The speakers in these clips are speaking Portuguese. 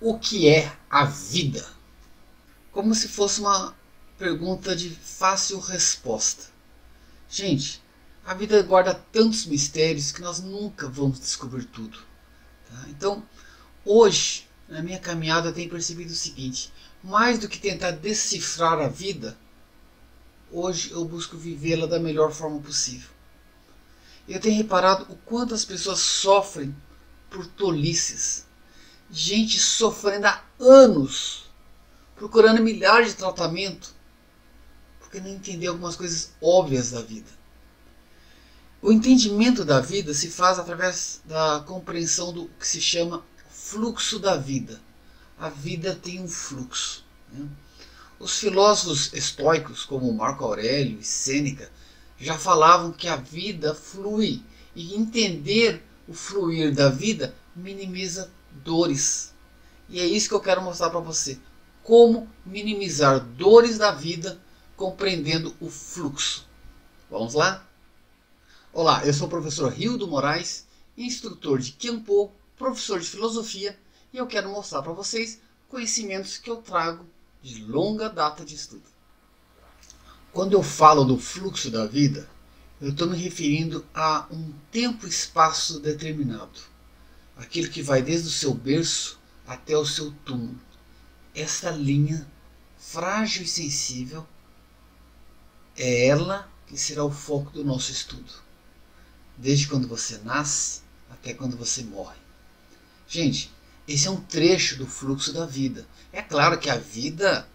O que é a vida? Como se fosse uma pergunta de fácil resposta. Gente, a vida guarda tantos mistérios que nós nunca vamos descobrir tudo. Tá? Então, hoje, na minha caminhada, eu tenho percebido o seguinte: mais do que tentar decifrar a vida, hoje eu busco vivê-la da melhor forma possível. Eu tenho reparado o quanto as pessoas sofrem por tolices. Gente sofrendo há anos, procurando milhares de tratamentos, porque não entendeu algumas coisas óbvias da vida. O entendimento da vida se faz através da compreensão do que se chama fluxo da vida. A vida tem um fluxo. Né? Os filósofos estoicos, como Marco Aurélio e Sêneca, já falavam que a vida flui, e entender o fluir da vida minimiza dores. E é isso que eu quero mostrar para você. Como minimizar dores da vida compreendendo o fluxo. Vamos lá? Olá, eu sou o professor Rildo Moraes, instrutor de Kenpo, professor de filosofia, e eu quero mostrar para vocês conhecimentos que eu trago de longa data de estudo. Quando eu falo do fluxo da vida, eu estou me referindo a um tempo e espaço determinado. Aquilo que vai desde o seu berço até o seu túmulo. Essa linha frágil e sensível é ela que será o foco do nosso estudo. Desde quando você nasce até quando você morre. Gente, esse é um trecho do fluxo da vida. É claro que a vida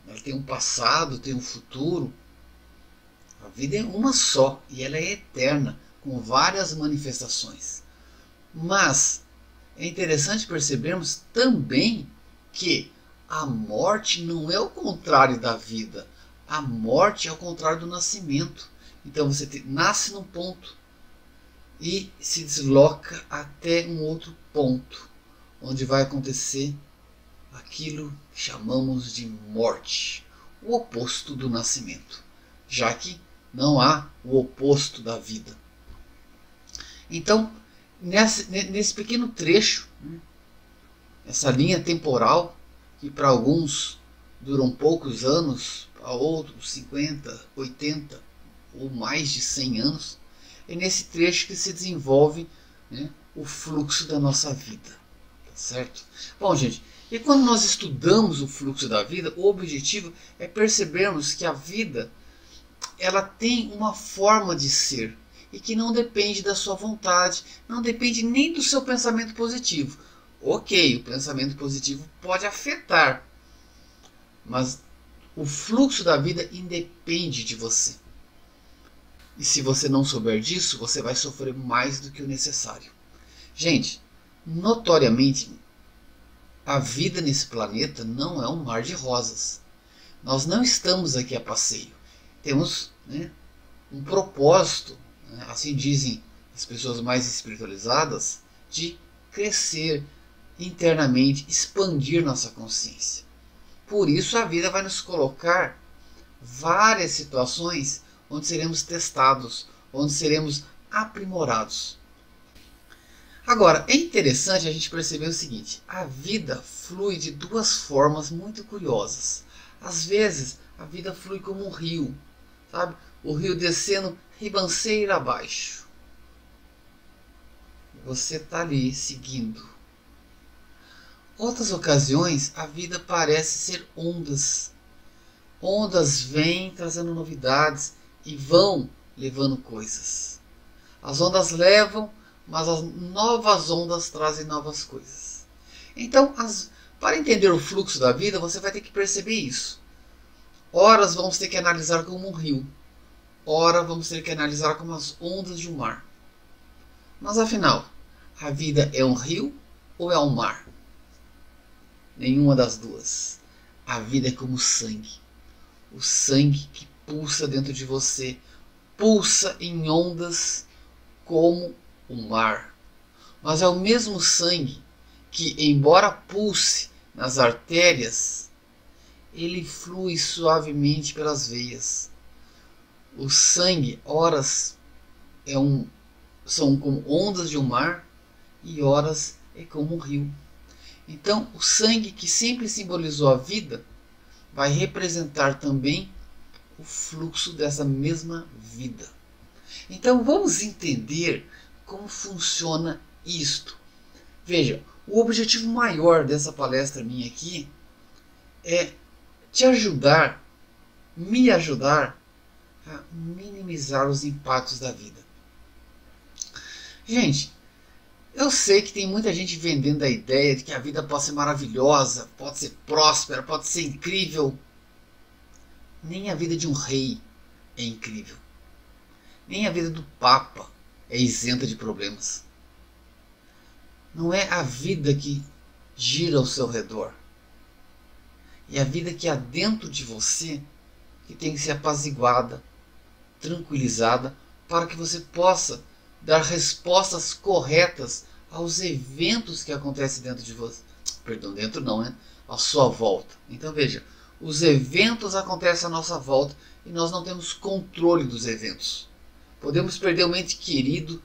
ela tem um passado, tem um futuro. A vida é uma só e ela é eterna, com várias manifestações. Mas é interessante percebermos também que a morte não é o contrário da vida. A morte é o contrário do nascimento. Então você nasce num ponto e se desloca até um outro ponto, onde vai acontecer aquilo que chamamos de morte, o oposto do nascimento, já que não há o oposto da vida. Então, nesse pequeno trecho, essa linha temporal, que para alguns duram poucos anos, para outros 50, 80 ou mais de 100 anos, é nesse trecho que se desenvolve, né, o fluxo da nossa vida. Tá certo? Bom, gente, e quando nós estudamos o fluxo da vida, o objetivo é percebermos que a vida ela tem uma forma de ser e que não depende da sua vontade, não depende nem do seu pensamento positivo. Ok, o pensamento positivo pode afetar, mas o fluxo da vida independe de você. E se você não souber disso, você vai sofrer mais do que o necessário. Gente, notoriamente, a vida nesse planeta não é um mar de rosas. Nós não estamos aqui a passeio. Temos, né, um propósito, né, assim dizem as pessoas mais espiritualizadas, de crescer internamente, expandir nossa consciência. Por isso a vida vai nos colocar várias situações onde seremos testados, onde seremos aprimorados. Agora, é interessante a gente perceber o seguinte: a vida flui de duas formas muito curiosas. Às vezes, a vida flui como um rio, sabe? O rio descendo ribanceira abaixo. Você está ali seguindo. Outras ocasiões, a vida parece ser ondas. Ondas vêm trazendo novidades e vão levando coisas. As ondas levam, mas as novas ondas trazem novas coisas. Então, para entender o fluxo da vida, você vai ter que perceber isso. Horas vamos ter que analisar como um rio. Ora vamos ter que analisar como as ondas de um mar. Mas afinal, a vida é um rio ou é um mar? Nenhuma das duas. A vida é como o sangue. O sangue que pulsa dentro de você, pulsa em ondas como o mar. Mas é o mesmo sangue que, embora pulse nas artérias, ele flui suavemente pelas veias. O sangue, horas, são como ondas de um mar e horas é como um rio. Então, o sangue que sempre simbolizou a vida vai representar também o fluxo dessa mesma vida. Então, vamos entender como funciona isto. Veja, o objetivo maior dessa palestra minha aqui é te ajudar, me ajudar a minimizar os impactos da vida. Gente, eu sei que tem muita gente vendendo a ideia de que a vida pode ser maravilhosa, pode ser próspera, pode ser incrível. Nem a vida de um rei é incrível. Nem a vida do Papa é isenta de problemas. Não é a vida que gira ao seu redor. É a vida que há dentro de você que tem que ser apaziguada, tranquilizada, para que você possa dar respostas corretas aos eventos que acontecem dentro de você. Perdão, dentro não, né? À sua volta. Então veja, os eventos acontecem à nossa volta e nós não temos controle dos eventos. Podemos perder um ente querido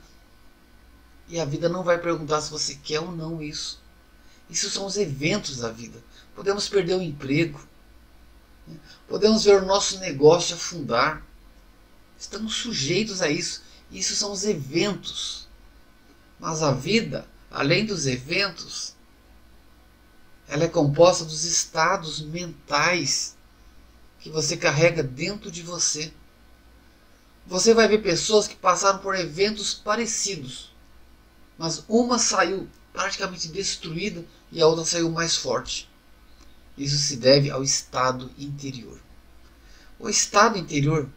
e a vida não vai perguntar se você quer ou não isso. Isso são os eventos da vida. Podemos perder o emprego. Podemos ver o nosso negócio afundar. Estamos sujeitos a isso. Isso são os eventos. Mas a vida, além dos eventos, ela é composta dos estados mentais que você carrega dentro de você. Você vai ver pessoas que passaram por eventos parecidos, mas uma saiu praticamente destruída e a outra saiu mais forte. Isso se deve ao estado interior. O estado interior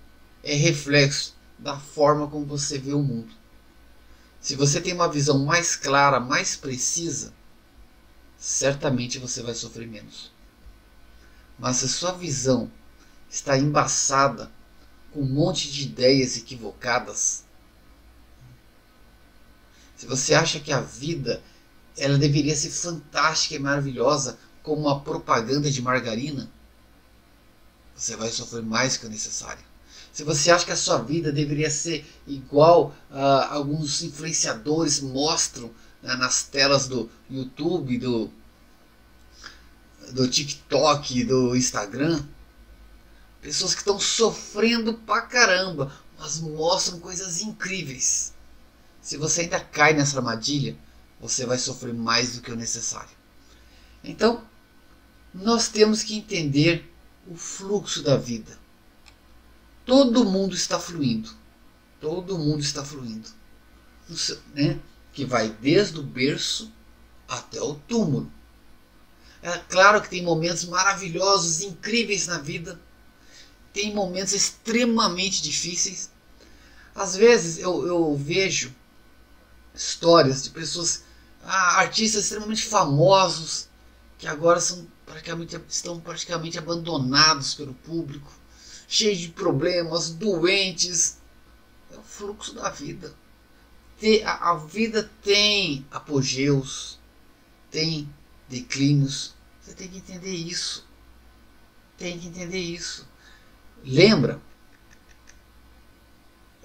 é reflexo da forma como você vê o mundo. Se você tem uma visão mais clara, mais precisa, certamente você vai sofrer menos. Mas se sua visão está embaçada com um monte de ideias equivocadas, se você acha que a vida ela deveria ser fantástica e maravilhosa como uma propaganda de margarina, você vai sofrer mais que o necessário. Se você acha que a sua vida deveria ser igual a alguns influenciadores mostram nas telas do YouTube, do TikTok, do Instagram, pessoas que estão sofrendo pra caramba, mas mostram coisas incríveis. Se você ainda cai nessa armadilha, você vai sofrer mais do que o necessário. Então, nós temos que entender o fluxo da vida. Todo mundo está fluindo. Todo mundo está fluindo. Né? Que vai desde o berço até o túmulo. É claro que tem momentos maravilhosos, incríveis na vida. Tem momentos extremamente difíceis. Às vezes eu vejo histórias de pessoas, artistas extremamente famosos, que agora estão praticamente abandonados pelo público, cheios de problemas, doentes. É o fluxo da vida. A vida tem apogeus, tem declínios. Você tem que entender isso. Tem que entender isso. Lembra?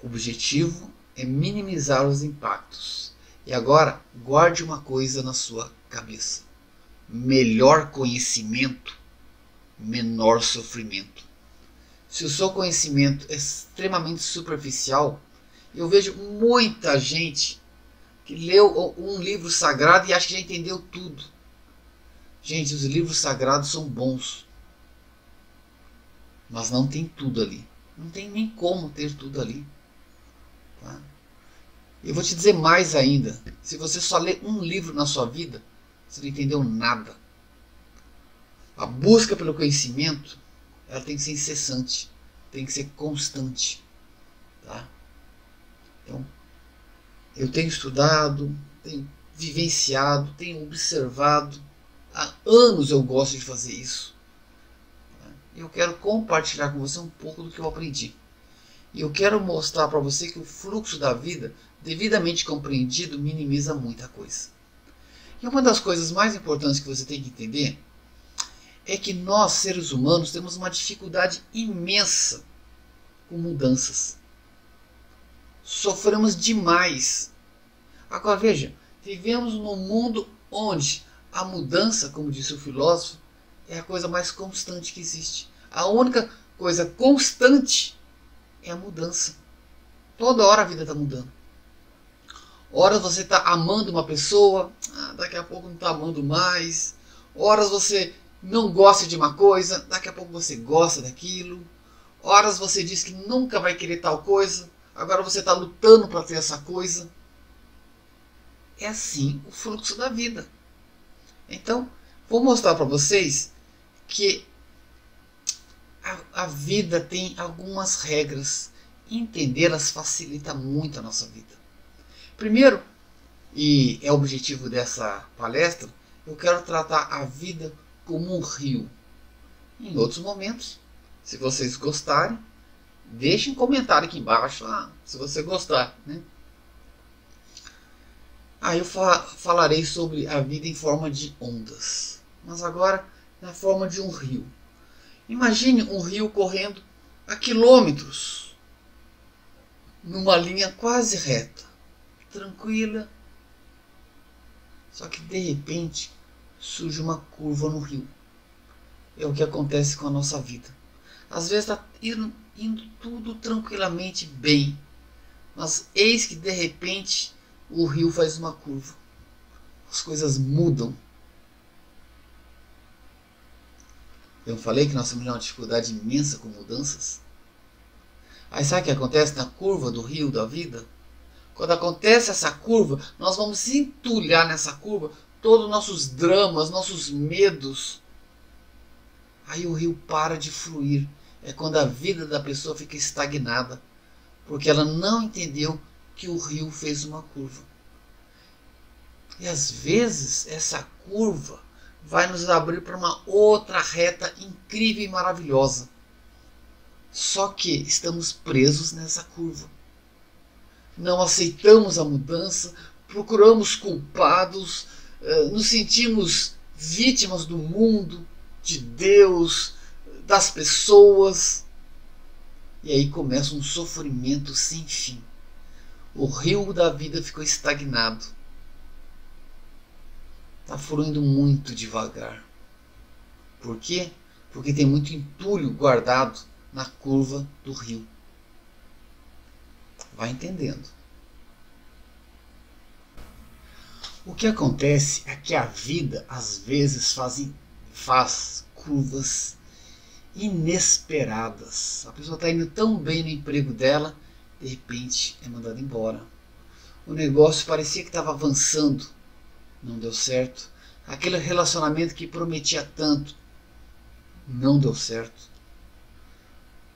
O objetivo é minimizar os impactos. E agora, guarde uma coisa na sua cabeça. Melhor conhecimento, menor sofrimento. Se o seu conhecimento é extremamente superficial, eu vejo muita gente que leu um livro sagrado e acha que já entendeu tudo. Gente, os livros sagrados são bons, mas não tem tudo ali. Não tem nem como ter tudo ali. Tá? Eu vou te dizer mais ainda. Se você só lê um livro na sua vida, você não entendeu nada. A busca pelo conhecimento, ela tem que ser incessante, tem que ser constante. Tá? Então, eu tenho estudado, tenho vivenciado, tenho observado. Há anos eu gosto de fazer isso. Eu quero compartilhar com você um pouco do que eu aprendi. E eu quero mostrar para você que o fluxo da vida, devidamente compreendido, minimiza muita coisa. E uma das coisas mais importantes que você tem que entender é que nós, seres humanos, temos uma dificuldade imensa com mudanças. Sofremos demais. Agora veja, vivemos num mundo onde a mudança, como disse o filósofo, é a coisa mais constante que existe. A única coisa constante é a mudança. Toda hora a vida está mudando. Horas você está amando uma pessoa, daqui a pouco não está amando mais. Horas você não gosta de uma coisa, daqui a pouco você gosta daquilo. Horas você diz que nunca vai querer tal coisa, agora você está lutando para ter essa coisa. É assim o fluxo da vida. Então, vou mostrar para vocês que a vida tem algumas regras. Entendê-las facilita muito a nossa vida. Primeiro, e é o objetivo dessa palestra, eu quero tratar a vida como um rio. Em outros momentos, se vocês gostarem, deixem um comentário aqui embaixo, se você gostar, né? Aí eu falarei sobre a vida em forma de ondas, mas agora na forma de um rio. Imagine um rio correndo a quilômetros, numa linha quase reta, tranquila, só que de repente surge uma curva no rio. É o que acontece com a nossa vida. Às vezes está indo tudo tranquilamente bem, mas eis que de repente o rio faz uma curva. As coisas mudam. Eu falei que nós temos uma dificuldade imensa com mudanças. Aí sabe o que acontece na curva do rio da vida? Quando acontece essa curva, nós vamos entulhar nessa curva todos os nossos dramas, nossos medos. Aí o rio para de fluir. É quando a vida da pessoa fica estagnada, porque ela não entendeu que o rio fez uma curva. E às vezes essa curva vai nos abrir para uma outra reta incrível e maravilhosa. Só que estamos presos nessa curva. Não aceitamos a mudança, procuramos culpados, nos sentimos vítimas do mundo, de Deus, das pessoas. E aí começa um sofrimento sem fim. O rio da vida ficou estagnado. Está fluindo muito devagar. Por quê? Porque tem muito entulho guardado na curva do rio. Vai entendendo. O que acontece é que a vida às vezes faz curvas inesperadas. A pessoa está indo tão bem no emprego dela, de repente é mandada embora. O negócio parecia que estava avançando, não deu certo. Aquele relacionamento que prometia tanto, não deu certo.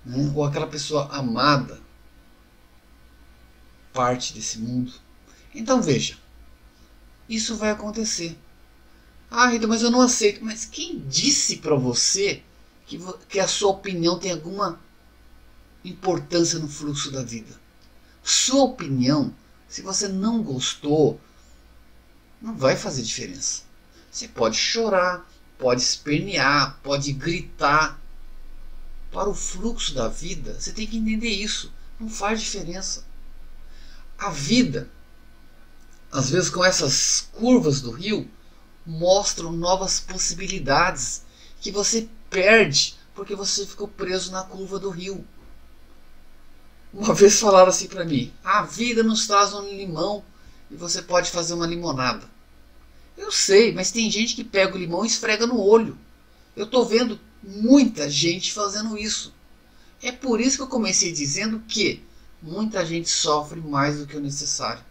Né? Ou aquela pessoa amada, parte desse mundo. Então veja, isso vai acontecer. Rita, mas eu não aceito. Mas quem disse para você que a sua opinião tem alguma importância no fluxo da vida? Sua opinião, se você não gostou, não vai fazer diferença. Você pode chorar, pode espernear, pode gritar. Para o fluxo da vida, você tem que entender isso. Não faz diferença. A vida, às vezes com essas curvas do rio, mostram novas possibilidades que você perde porque você ficou preso na curva do rio. Uma vez falaram assim para mim: a vida nos traz um limão e você pode fazer uma limonada. Eu sei, mas tem gente que pega o limão e esfrega no olho. Eu estou vendo muita gente fazendo isso. É por isso que eu comecei dizendo que muita gente sofre mais do que o necessário.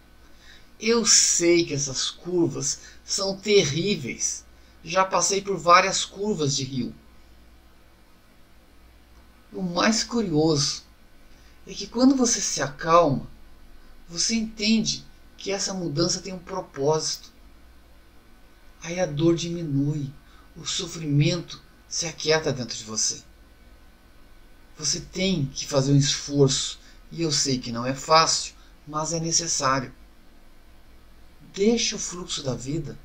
Eu sei que essas curvas são terríveis. Já passei por várias curvas de rio. O mais curioso é que quando você se acalma, você entende que essa mudança tem um propósito. Aí a dor diminui, o sofrimento se aquieta dentro de você. Você tem que fazer um esforço, e eu sei que não é fácil, mas é necessário. Deixa o fluxo da vida.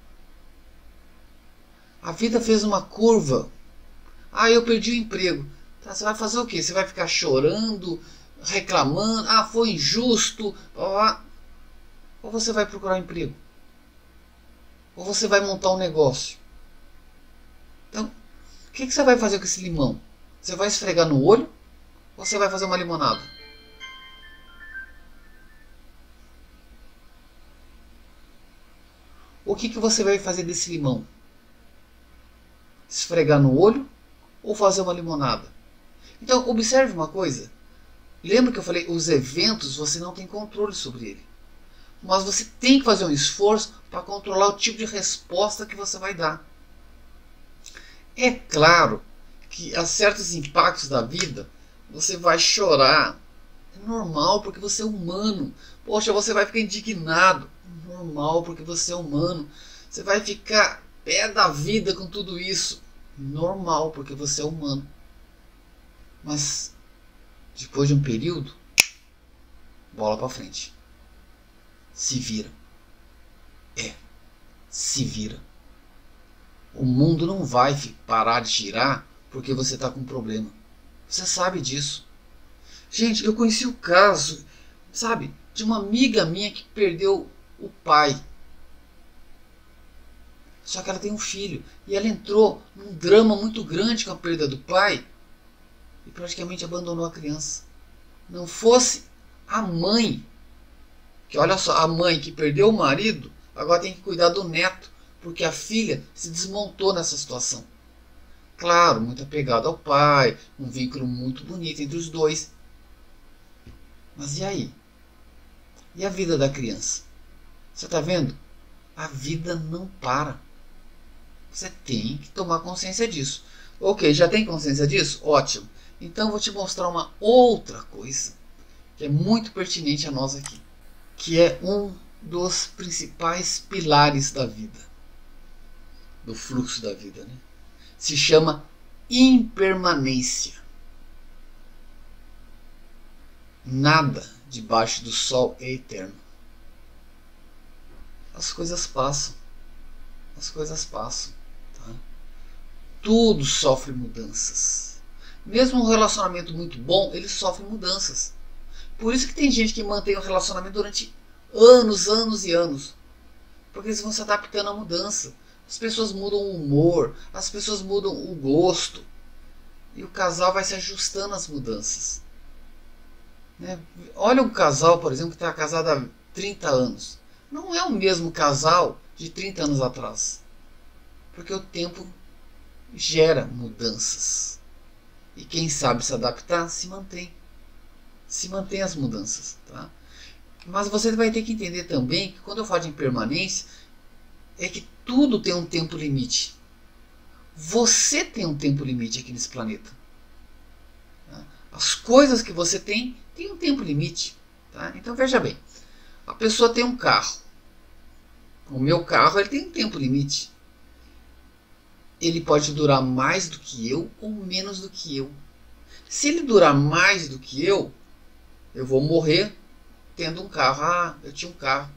A vida fez uma curva. Eu perdi o emprego. Tá, você vai fazer o quê? Você vai ficar chorando, reclamando, foi injusto, ou você vai procurar um emprego? Ou você vai montar um negócio? Então, o que você vai fazer com esse limão? Você vai esfregar no olho? Ou você vai fazer uma limonada? O que você vai fazer desse limão? Esfregar no olho ou fazer uma limonada? Então, observe uma coisa. Lembra que eu falei, os eventos você não tem controle sobre ele. Mas você tem que fazer um esforço para controlar o tipo de resposta que você vai dar. É claro que a certos impactos da vida você vai chorar. É normal, porque você é humano. Poxa, você vai ficar indignado. Normal, porque você é humano. Você vai ficar pé da vida com tudo isso. Normal, porque você é humano. Mas depois de um período, bola para frente. Se vira. Se vira. O mundo não vai parar de girar porque você está com um problema. Você sabe disso. Gente, eu conheci o caso, sabe, de uma amiga minha que perdeu o pai. Só que ela tem um filho. E ela entrou num drama muito grande com a perda do pai e praticamente abandonou a criança. Não fosse a mãe, que olha só, a mãe que perdeu o marido, agora tem que cuidar do neto, porque a filha se desmontou nessa situação. Claro, muito apegado ao pai, um vínculo muito bonito entre os dois. Mas e aí? E a vida da criança? Você está vendo? A vida não para. Você tem que tomar consciência disso. Ok, já tem consciência disso? Ótimo. Então vou te mostrar uma outra coisa que é muito pertinente a nós aqui, que é um dos principais pilares da vida, do fluxo da vida, né? Se chama impermanência. Nada debaixo do sol é eterno. As coisas passam. As coisas passam. Tá? Tudo sofre mudanças. Mesmo um relacionamento muito bom, ele sofre mudanças. Por isso que tem gente que mantém o relacionamento durante anos, anos e anos. Porque eles vão se adaptando à mudança. As pessoas mudam o humor, as pessoas mudam o gosto. E o casal vai se ajustando às mudanças. Né? Olha um casal, por exemplo, que está casado há 30 anos. Não é o mesmo casal de 30 anos atrás. Porque o tempo gera mudanças. E quem sabe se adaptar, se mantém. Se mantém as mudanças. Tá? Mas você vai ter que entender também que quando eu falo de impermanência, é que tudo tem um tempo limite. Você tem um tempo limite aqui nesse planeta. Tá? As coisas que você tem um tempo limite. Tá? Então veja bem, a pessoa tem um carro. O meu carro ele tem um tempo limite. Ele pode durar mais do que eu ou menos do que eu. Se ele durar mais do que eu vou morrer tendo um carro. Ah, eu tinha um carro.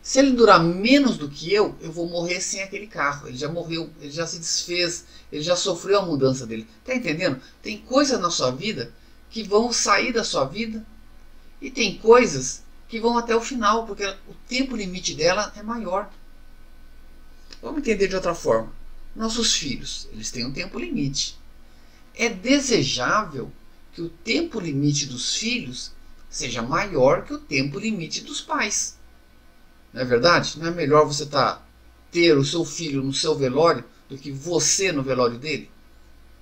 Se ele durar menos do que eu vou morrer sem aquele carro. Ele já morreu, ele já se desfez, ele já sofreu a mudança dele. Tá entendendo? Tem coisas na sua vida que vão sair da sua vida e tem coisas que vão até o final, porque o tempo limite dela é maior. Vamos entender de outra forma. Nossos filhos, eles têm um tempo limite. É desejável que o tempo limite dos filhos seja maior que o tempo limite dos pais. Não é verdade? Não é melhor você ter o seu filho no seu velório do que você no velório dele?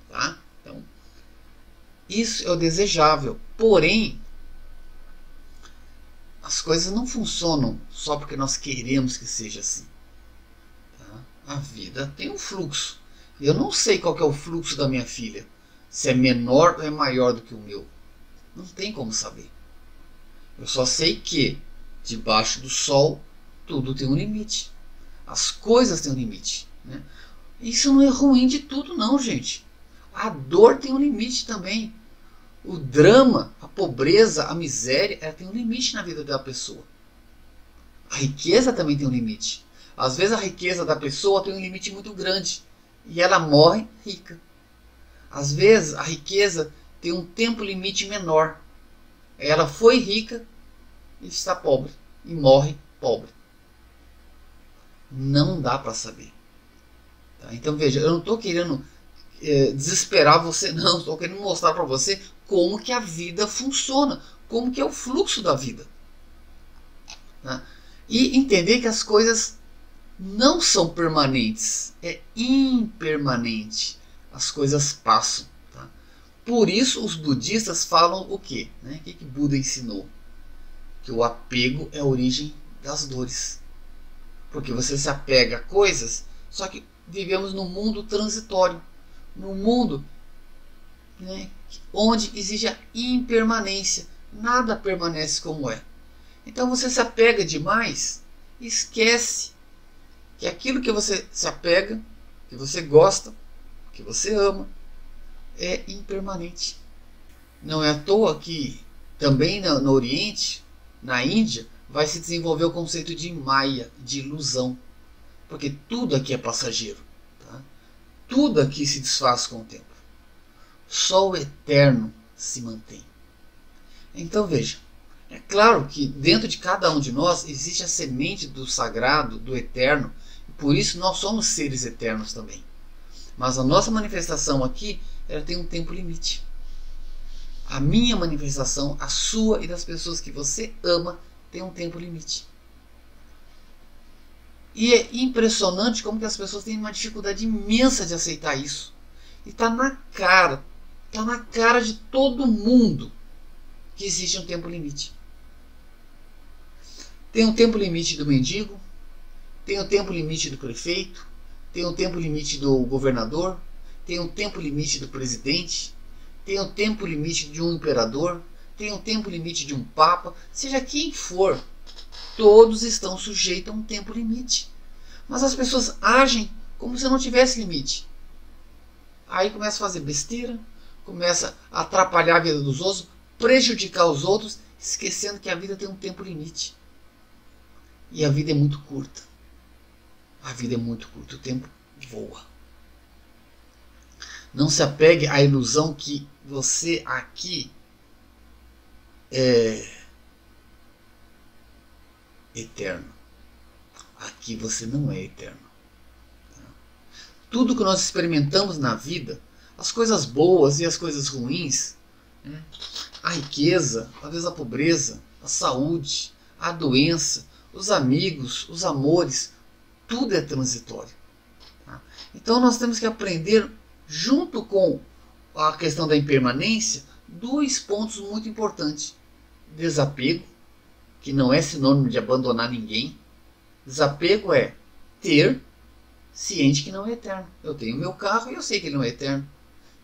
Tá? Então, isso é o desejável. Porém, as coisas não funcionam só porque nós queremos que seja assim. Tá? A vida tem um fluxo. E eu não sei qual que é o fluxo da minha filha. Se é menor ou é maior do que o meu. Não tem como saber. Eu só sei que debaixo do sol tudo tem um limite. As coisas têm um limite. Né? Isso não é ruim de tudo não, gente. A dor tem um limite também. O drama, a pobreza, a miséria, ela tem um limite na vida da pessoa. A riqueza também tem um limite. Às vezes a riqueza da pessoa tem um limite muito grande. E ela morre rica. Às vezes a riqueza tem um tempo limite menor. Ela foi rica e está pobre. E morre pobre. Não dá para saber. Tá? Então veja, eu não estou querendo desesperar você, não. Estou querendo mostrar para você como que a vida funciona, como que é o fluxo da vida. Tá? E entender que as coisas não são permanentes, é impermanente. As coisas passam. Tá? Por isso os budistas falam o quê? O que Buda ensinou? Que o apego é a origem das dores. Porque você se apega a coisas, só que vivemos num mundo transitório, num mundo, né, onde existe a impermanência. Nada permanece como é. Então você se apega demais e esquece que aquilo que você se apega, que você gosta, que você ama, é impermanente. Não é à toa que também no Oriente, na Índia, vai se desenvolver o conceito de Maya, de ilusão. Porque tudo aqui é passageiro. Tá? Tudo aqui se desfaz com o tempo. Só o eterno se mantém. Então veja, é claro que dentro de cada um de nós existe a semente do sagrado, do eterno, e por isso nós somos seres eternos também. Mas a nossa manifestação aqui, ela tem um tempo limite. A minha manifestação, a sua e das pessoas que você ama, tem um tempo limite. E é impressionante como que as pessoas têm uma dificuldade imensa de aceitar isso. E está na cara de todo mundo que existe um tempo limite. Tem um tempo limite do mendigo, tem um tempo limite do prefeito, tem um tempo limite do governador, tem um tempo limite do presidente, tem um tempo limite de um imperador, tem um tempo limite de um papa, seja quem for, todos estão sujeitos a um tempo limite. Mas as pessoas agem como se não tivesse limite. Aí começa a fazer besteira, começa a atrapalhar a vida dos outros, prejudicar os outros, esquecendo que a vida tem um tempo limite. E a vida é muito curta. A vida é muito curta, o tempo voa. Não se apegue à ilusão que você aqui é eterno. Aqui você não é eterno. Tudo que nós experimentamos na vida, as coisas boas e as coisas ruins, a riqueza, às vezes a pobreza, a saúde, a doença, os amigos, os amores, tudo é transitório. Então nós temos que aprender, junto com a questão da impermanência, dois pontos muito importantes. Desapego, que não é sinônimo de abandonar ninguém. Desapego é ter ciente que não é eterno. Eu tenho meu carro e eu sei que ele não é eterno.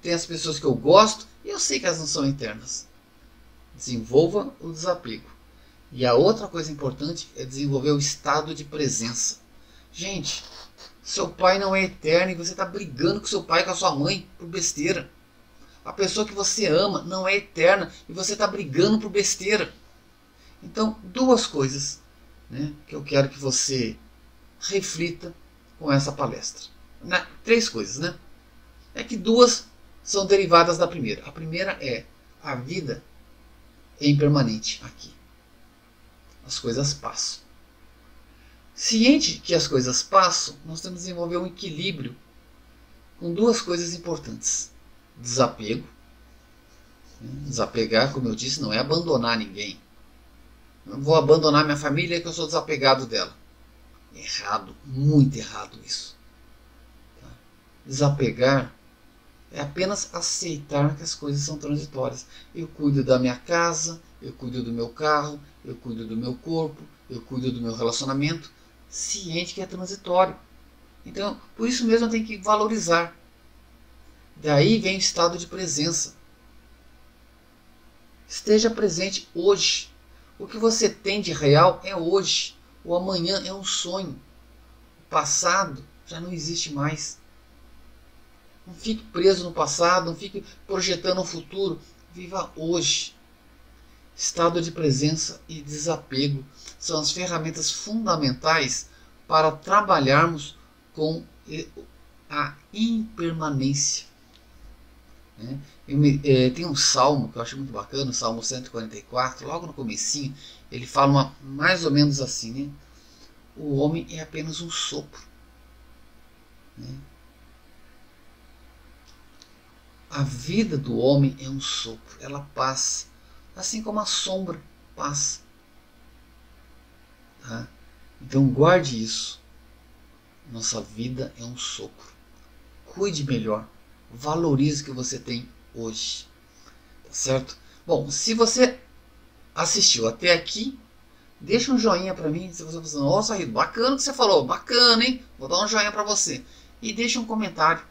Tem as pessoas que eu gosto e eu sei que elas não são eternas. Desenvolva o desapego. E a outra coisa importante é desenvolver o estado de presença. Gente, seu pai não é eterno e você está brigando com seu pai e com a sua mãe por besteira. A pessoa que você ama não é eterna e você está brigando por besteira. Então, duas coisas, que eu quero que você reflita com essa palestra. Três coisas, É que duas são derivadas da primeira. A primeira é: a vida é impermanente aqui. As coisas passam. Ciente que as coisas passam, nós temos que desenvolver um equilíbrio com duas coisas importantes. Desapego. Desapegar, como eu disse, não é abandonar ninguém. Não vou abandonar minha família que eu sou desapegado dela. Errado, muito errado isso. Desapegar é apenas aceitar que as coisas são transitórias. Eu cuido da minha casa, eu cuido do meu carro, eu cuido do meu corpo, eu cuido do meu relacionamento, ciente que é transitório. Então, por isso mesmo eu tenho que valorizar. Daí vem o estado de presença. Esteja presente hoje. O que você tem de real é hoje. O amanhã é um sonho. O passado já não existe mais. Não fique preso no passado, não fique projetando o futuro. Viva hoje. Estado de presença e desapego são as ferramentas fundamentais para trabalharmos com a impermanência. Tem um salmo que eu acho muito bacana, o Salmo 144, logo no comecinho, ele fala mais ou menos assim, o homem é apenas um sopro, né? A vida do homem é um sopro, ela passa, assim como a sombra passa. Tá? Então guarde isso. Nossa vida é um sopro. Cuide melhor. Valorize o que você tem hoje. Tá certo? Bom, se você assistiu até aqui, deixa um joinha para mim. Se você pensando, nossa, Rito, bacana o que você falou, bacana, hein? Vou dar um joinha para você. E deixa um comentário.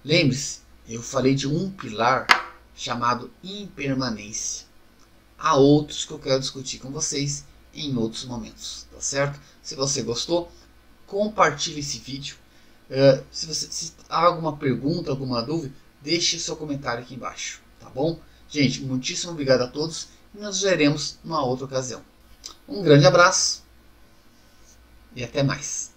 Lembre-se, eu falei de um pilar chamado impermanência. Há outros que eu quero discutir com vocês em outros momentos, tá certo? Se você gostou, compartilhe esse vídeo. Se há alguma pergunta, alguma dúvida, deixe seu comentário aqui embaixo, tá bom? Gente, muitíssimo obrigado a todos e nos veremos numa outra ocasião. Um grande abraço e até mais.